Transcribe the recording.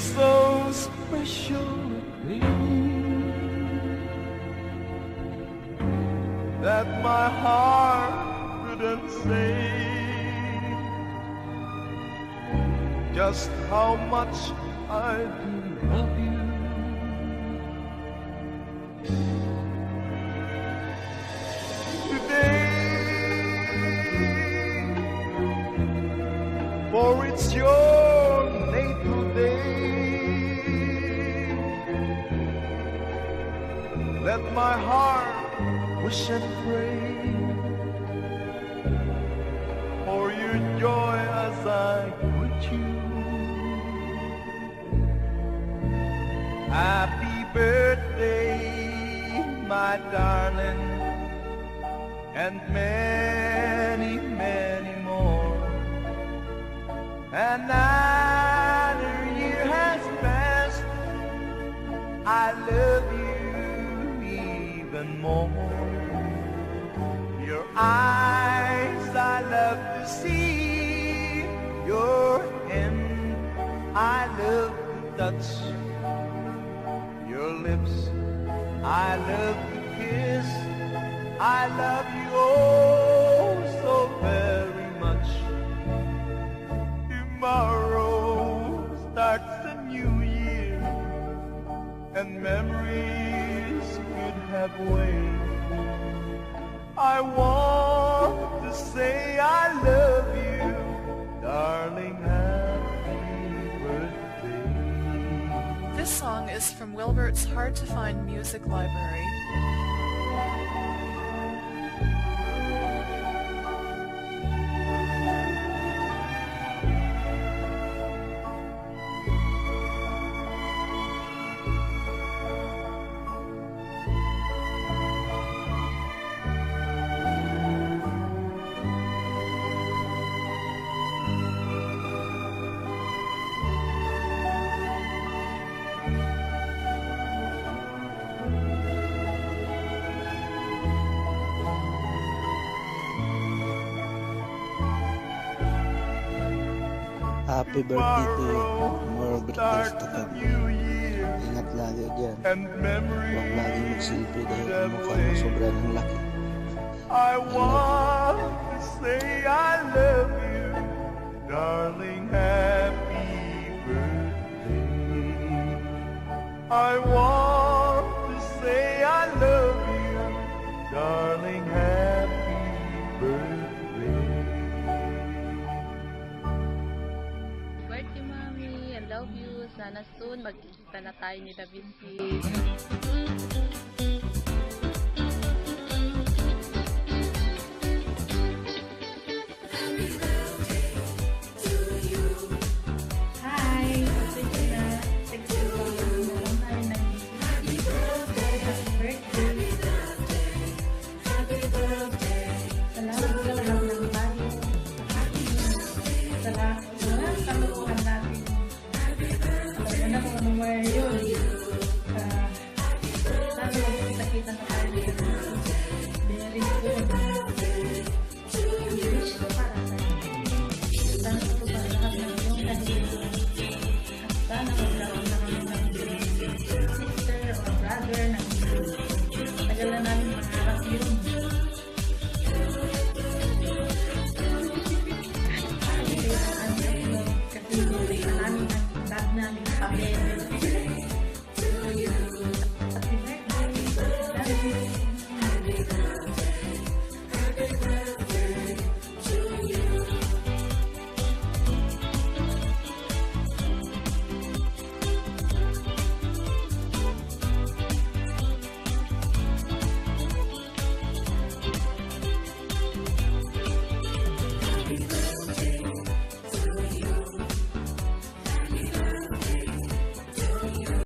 so special a thing that my heart couldn't say just how much I do love you. For it's your natal day. Let my heart wish and pray for your joy as I greet you. Happy birthday, my darling, and many, many more. Another year has passed, I love you even more. Your eyes I love to see, your hand I love to touch, your lips I love to kiss. I love you oh so very much. Tomorrow starts a new year, and memories could have waited. I want to say I love you, darling, happy birthday. This song is from Wilbert's Hard to Find Music Library. Happy birthday to you. More birthdays to come. Ingat lagi dyan. Huwag lagi magsilbi dahil ang mukha mo sobra ng laki. I want to say I love you, darling, happy birthday. I want to say I love you, darling, happy birthday. Birthday, Mommy. I love you. Sana soon magkikita na tayo ni Da Vinci.